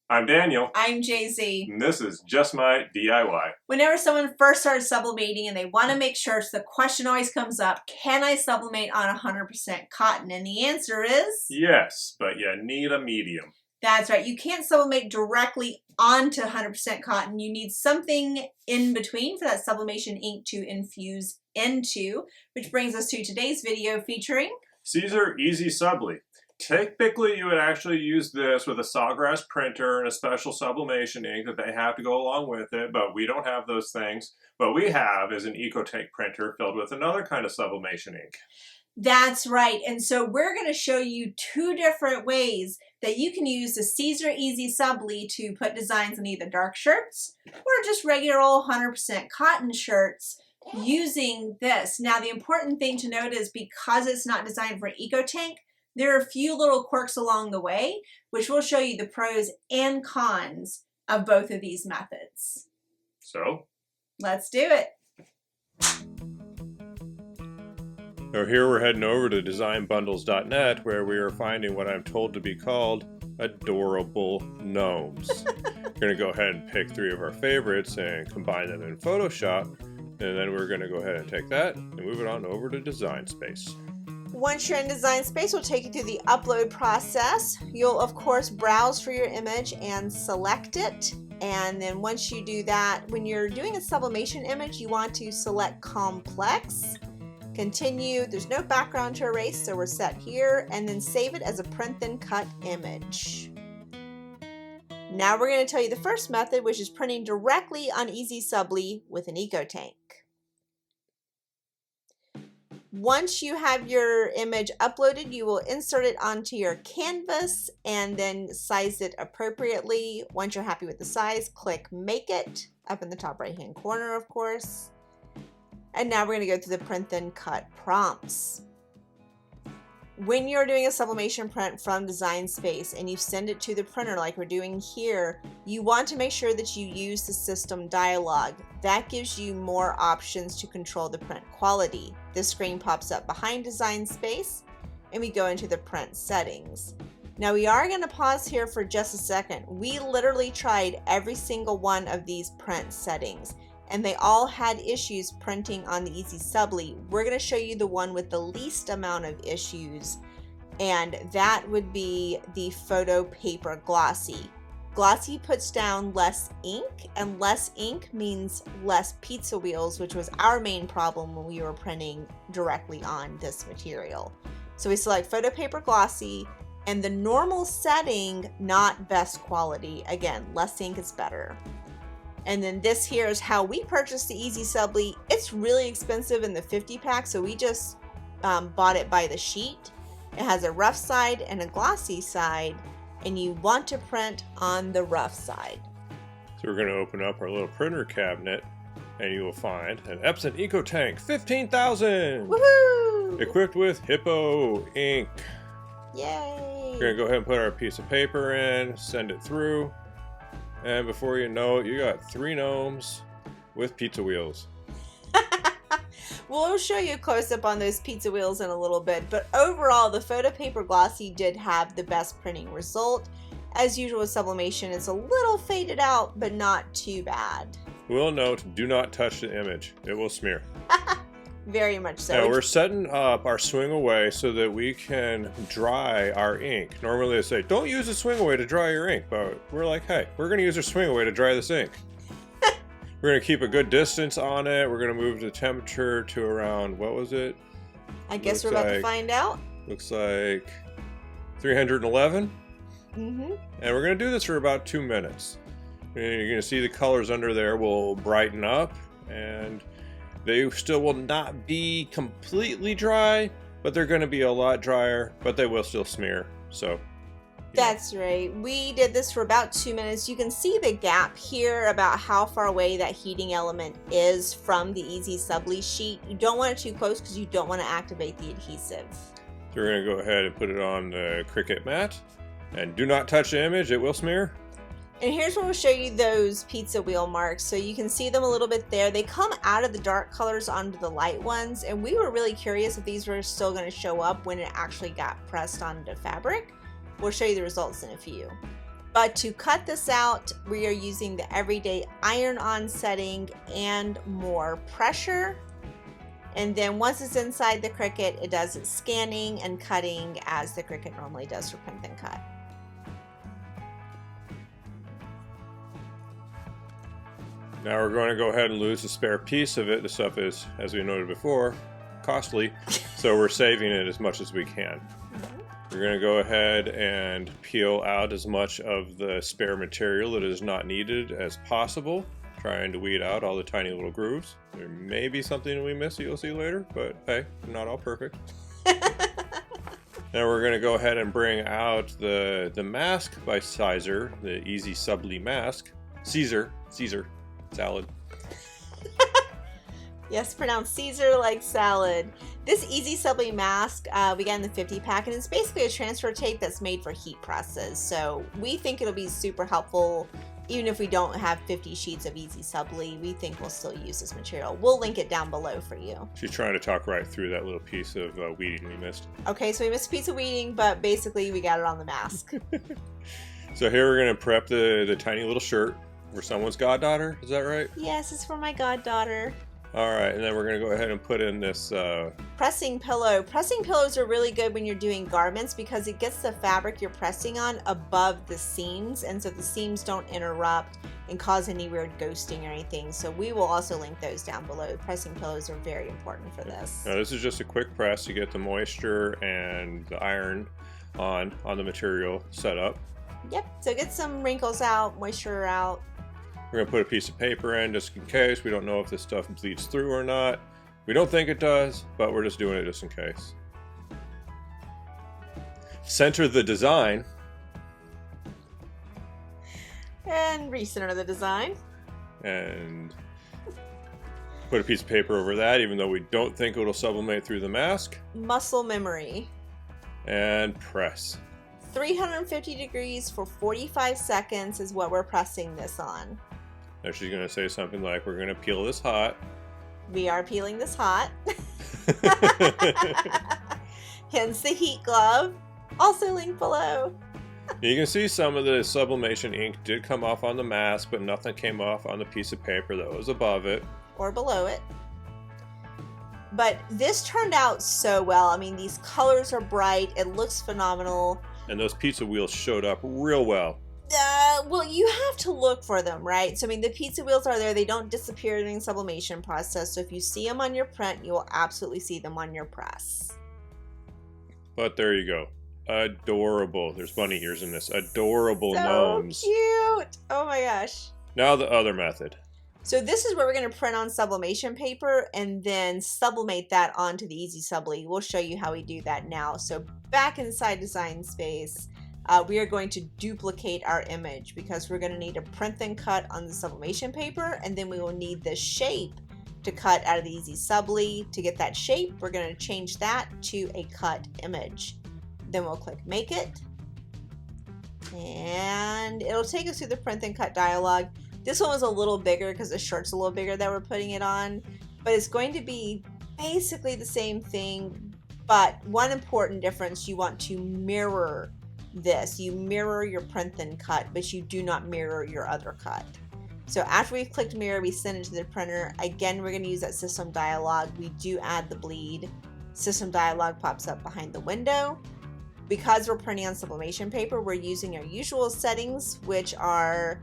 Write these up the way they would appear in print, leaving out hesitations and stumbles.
I'm Daniel. I'm Jay-Z. And this is Just My DIY. Whenever someone first starts sublimating and they want to make sure, so the question always comes up, can I sublimate on 100% cotton? And the answer is? Yes, but you need a medium. That's right. You can't sublimate directly onto 100% cotton. You need something in between for that sublimation ink to infuse into, which brings us to today's video featuring Siser EasySubli. Typically, you would actually use this with a Sawgrass printer and a special sublimation ink that they have to go along with it, but we don't have those things. What we have is an EcoTank printer filled with another kind of sublimation ink. That's right. And so we're going to show you two different ways that you can use the Siser EasySubli to put designs on either dark shirts or just regular old 100% cotton shirts using this. Now, the important thing to note is because it's not designed for EcoTank, there are a few little quirks along the way, which will show you the pros and cons of both of these methods. So, let's do it. So here we're heading over to designbundles.net where we are finding what I'm told to be called adorable gnomes. We're going to go ahead and pick 3 of our favorites and combine them in Photoshop, and then we're going to go ahead and take that and move it on over to Design Space. Once you're in Design Space, we'll take you through the upload process. You'll, of course, browse for your image and select it. And then once you do that, when you're doing a sublimation image, you want to select Complex. Continue. There's no background to erase, so we're set here. And then save it as a print then cut image. Now we're going to tell you the first method, which is printing directly on EasySubli with an EcoTank. Once you have your image uploaded, you will insert it onto your canvas and then size it appropriately. Once you're happy with the size, click Make It up in the top right-hand corner, of course. And now we're going to go through the print then cut prompts. When you're doing a sublimation print from Design Space and you send it to the printer like we're doing here, you want to make sure that you use the system dialog. That gives you more options to control the print quality. This screen pops up behind Design Space and we go into the print settings. Now we are going to pause here for just a second. We literally tried every single one of these print settings and they all had issues printing on the EasySubli. We're going to show you the one with the least amount of issues, and that would be the Photo Paper Glossy. Glossy puts down less ink, and less ink means less pizza wheels, which was our main problem when we were printing directly on this material. So we select Photo Paper Glossy, and the normal setting, not best quality. Again, less ink is better. And then this here is how we purchased the EasySubli. It's really expensive in the 50 pack, so we just bought it by the sheet. It has a rough side and a glossy side, and you want to print on the rough side. So we're going to open up our little printer cabinet, and you will find an Epson EcoTank 15,000! Woohoo! Equipped with Hippo ink. Yay! We're going to go ahead and put our piece of paper in, send it through. And before you know it, you got 3 gnomes with pizza wheels. We'll show you a close-up on those pizza wheels in a little bit, but overall, the Photo Paper Glossy did have the best printing result. As usual with sublimation, it's a little faded out, but not too bad. We'll note, do not touch the image. It will smear. Very much so. Now we're setting up our swing away so that we can dry our ink. Normally they say, don't use a swing away to dry your ink, but we're like, hey, we're going to use our swing away to dry this ink. We're going to keep a good distance on it. We're going to move the temperature to around, what was it? I guess we're about to find out. Looks like 311. Mm-hmm. And we're going to do this for about 2 minutes. And you're going to see the colors under there will brighten up, and they still will not be completely dry, but they're going to be a lot drier, but they will still smear. So that's right. We did this for about 2 minutes. You can see the gap here about how far away that heating element is from the EasySubli sheet. You don't want it too close because you don't want to activate the adhesive. So we're going to go ahead and put it on the Cricut mat. And do not touch the image, it will smear. And here's where we'll show you those pizza wheel marks. So you can see them a little bit there. They come out of the dark colors onto the light ones. And we were really curious if these were still going to show up when it actually got pressed onto fabric. We'll show you the results in a few. But to cut this out, we are using the everyday iron-on setting and more pressure. And then once it's inside the Cricut, it does its scanning and cutting as the Cricut normally does for print and cut. Now we're going to go ahead and lose a spare piece of it. The stuff is, as we noted before, costly, so we're saving it as much as we can. We're going to go ahead and peel out as much of the spare material that is not needed as possible, trying to weed out all the tiny little grooves. There may be something we miss that you'll see later, but hey, not all perfect. Now we're going to go ahead and bring out the mask by Siser, the EasySubli mask. Siser salad. Yes, pronounced Caesar like salad. This EasySubli mask we got in the 50 pack, and it's basically a transfer tape that's made for heat presses. So we think it'll be super helpful even if we don't have 50 sheets of EasySubli. We think we'll still use this material. We'll link it down below for you. She's trying to talk right through that little piece of weeding we missed. Okay, so we missed a piece of weeding, but basically we got it on the mask. So here we're going to prep the tiny little shirt for someone's goddaughter. Is that right? Yes, it's for my goddaughter. All right, and then we're going to go ahead and put in this pressing pillow. Pressing pillows are really good when you're doing garments because it gets the fabric you're pressing on above the seams, and so the seams don't interrupt and cause any weird ghosting or anything. So we will also link those down below. Pressing pillows are very important for this. Now this is just a quick press to get the moisture and the iron on the material set up. Yep, so get some wrinkles out, moisture out. We're going to put a piece of paper in just in case. We don't know if this stuff bleeds through or not. We don't think it does, but we're just doing it just in case. Center the design. And recenter the design. And put a piece of paper over that, even though we don't think it'll sublimate through the mask. Muscle memory. And press. 350 degrees for 45 seconds is what we're pressing this on. Now she's going to say something like, we're going to peel this hot. We are peeling this hot. Hence the heat glove. Also linked below. You can see some of the sublimation ink did come off on the mask, but nothing came off on the piece of paper that was above it. Or below it. But this turned out so well. I mean, these colors are bright. It looks phenomenal. And those pizza wheels showed up real well. Well, you have to look for them, right? So, I mean, the pizza wheels are there. They don't disappear during the sublimation process. So if you see them on your print, you will absolutely see them on your press. But there you go. Adorable. There's bunny ears in this. Adorable so gnomes. Cute. Oh my gosh. Now the other method. So this is where we're going to print on sublimation paper and then sublimate that onto the EasySubli. We'll show you how we do that now. So back inside Design Space, we are going to duplicate our image because we're going to need a print and cut on the sublimation paper, and then we will need the shape to cut out of the EasySubli. To get that shape, we're going to change that to a cut image. Then we'll click Make It, and it'll take us through the print and cut dialog. This one was a little bigger because the shirt's a little bigger that we're putting it on, but it's going to be basically the same thing, but one important difference: you want to mirror this. You mirror your print and cut, but you do not mirror your other cut. So after we've clicked mirror, we send it to the printer. Again, we're going to use that system dialog. We do add the bleed. System dialog pops up behind the window. Because we're printing on sublimation paper, we're using our usual settings, which are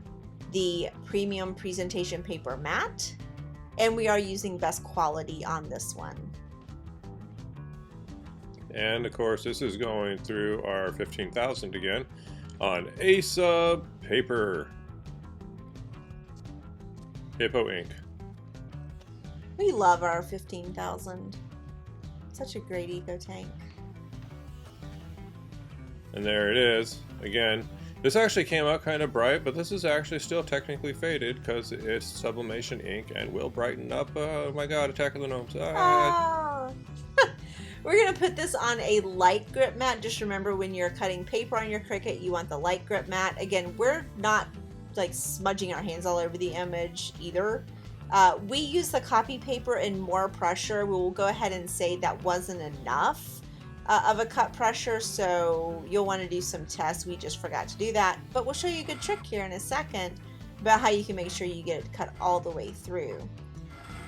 the premium presentation paper matte, and we are using best quality on this one. And of course, this is going through our 15,000 again on A-Sub paper. Hippo ink. We love our 15,000. Such a great EcoTank. And there it is. Again, this actually came out kind of bright, but this is actually still technically faded because it's sublimation ink and will brighten up. Oh my god, Attack of the Gnomes. Ah. We're going to put this on a light grip mat. Just remember, when you're cutting paper on your Cricut, you want the light grip mat. Again, we're not like smudging our hands all over the image either. We use the copy paper and more pressure. We will go ahead and say that wasn't enough. of a cut pressure, so you'll want to do some tests. We just forgot to do that, but we'll show you a good trick here in a second about how you can make sure you get it cut all the way through.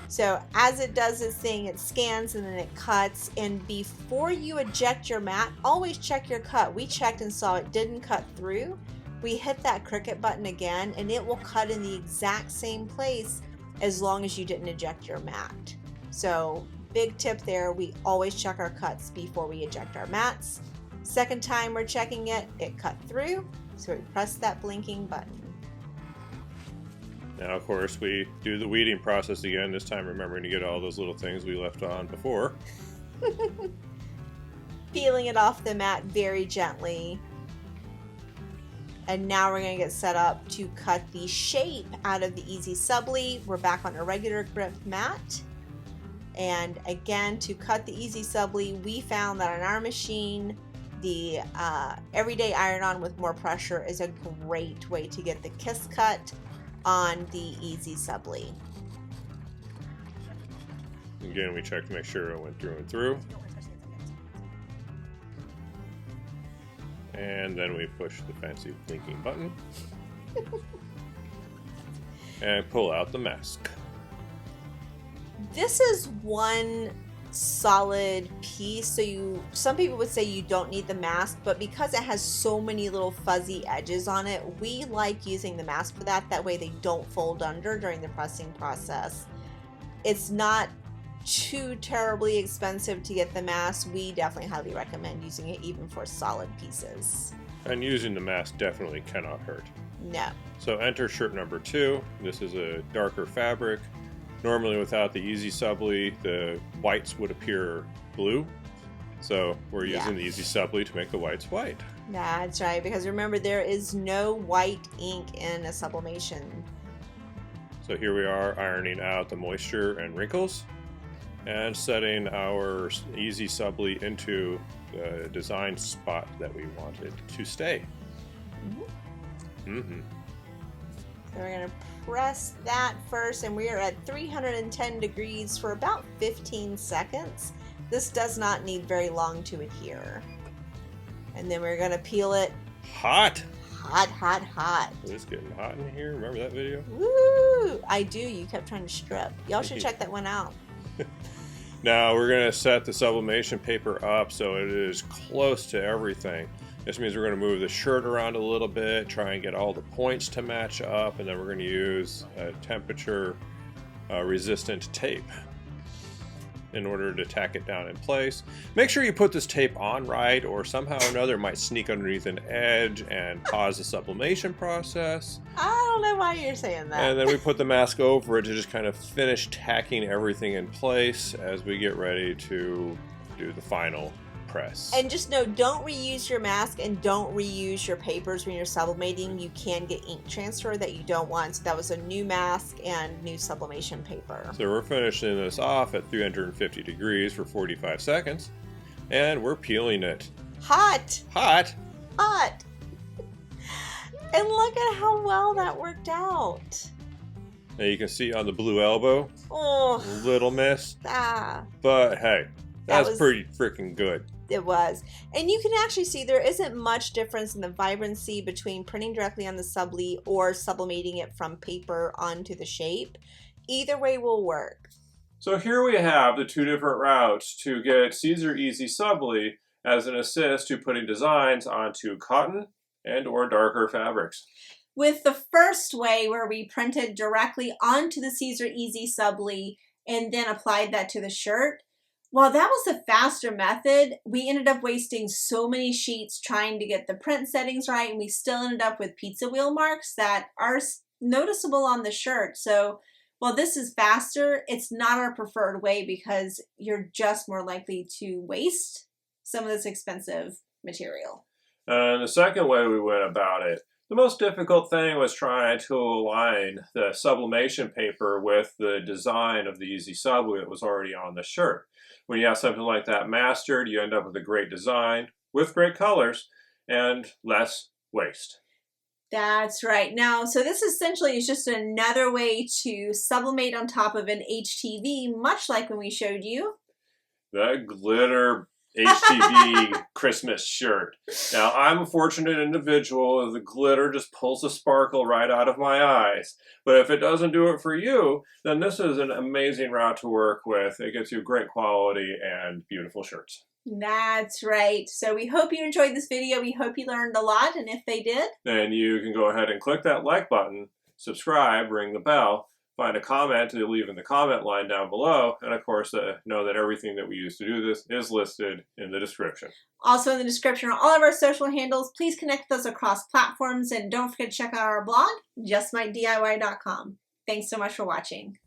So as it does its thing, it scans and then it cuts, and before you eject your mat, always check your cut. We checked and saw it didn't cut through. We hit that Cricut button again and it will cut in the exact same place as long as you didn't eject your mat. So big tip there, we always check our cuts before we eject our mats. Second time we're checking it, it cut through, so we press that blinking button. Now, of course, we do the weeding process again, this time remembering to get all those little things we left on before. Peeling it off the mat very gently. And now we're going to get set up to cut the shape out of the EasySubli. We're back on a regular grip mat. And again, to cut the EasySubli, we found that on our machine, the everyday iron-on with more pressure is a great way to get the kiss cut on the EasySubli. Again, we checked to make sure it went through and through. And then we push the fancy blinking button and pull out the mask. This is one solid piece, so some people would say you don't need the mask, but because it has so many little fuzzy edges on it, we like using the mask for that. That way they don't fold under during the pressing process. It's not too terribly expensive to get the mask. We definitely highly recommend using it even for solid pieces. And using the mask definitely cannot hurt. No. So enter shirt number 2. This is a darker fabric. Normally without the EasySubli, the whites would appear blue. So we're using the EasySubli to make the whites white. That's right, because remember, there is no white ink in a sublimation. So here we are ironing out the moisture and wrinkles and setting our EasySubli into the design spot that we want it to stay. So we're going to press that first, and we are at 310 degrees for about 15 seconds. This does not need very long to adhere. And then we're going to peel it. Hot! Hot, hot, hot. It's getting hot in here. Remember that video? Woo! I do. You kept trying to strip. Y'all should check that one out. Now we're going to set the sublimation paper up so it is close to everything. This means we're going to move the shirt around a little bit, try and get all the points to match up, and then we're going to use a temperature resistant tape in order to tack it down in place. Make sure you put this tape on right, or somehow or another it might sneak underneath an edge and pause the sublimation process. I don't know why you're saying that. And then we put the mask over it to just kind of finish tacking everything in place as we get ready to do the final press. And just know, don't reuse your mask and don't reuse your papers when you're sublimating. You can get ink transfer that you don't want. So that was a new mask and new sublimation paper. So we're finishing this off at 350 degrees for 45 seconds. And we're peeling it. Hot! Hot! Hot! And look at how well that worked out. Now you can see on the blue elbow, Oh, little miss. But hey, that's pretty freaking good. It was. And you can actually see there isn't much difference in the vibrancy between printing directly on the Subli or sublimating it from paper onto the shape. Either way will work. So here we have the two different routes to get Siser EasySubli as an assist to putting designs onto cotton and or darker fabrics. With the first way, where we printed directly onto the Siser EasySubli and then applied that to the shirt, while that was the faster method, we ended up wasting so many sheets trying to get the print settings right, and we still ended up with pizza wheel marks that are noticeable on the shirt. So while this is faster, it's not our preferred way because you're just more likely to waste some of this expensive material. And the second way we went about it, the most difficult thing was trying to align the sublimation paper with the design of the EasySubli that was already on the shirt. When you have something like that mastered, you end up with a great design with great colors and less waste. That's right. Now, so this essentially is just another way to sublimate on top of an HTV, much like when we showed you The glitter HTV Christmas shirt. Now, I'm a fortunate individual. The glitter just pulls a sparkle right out of my eyes. But if it doesn't do it for you, then this is an amazing route to work with. It gets you great quality and beautiful shirts. That's right. So we hope you enjoyed this video. We hope you learned a lot. And if they did, then you can go ahead and click that like button, subscribe, ring the bell, find a comment to leave in the comment line down below, and of course know that everything that we use to do this is listed in the description. Also in the description are all of our social handles. Please connect with us across platforms, and don't forget to check out our blog, justmightdiy.com. Thanks so much for watching.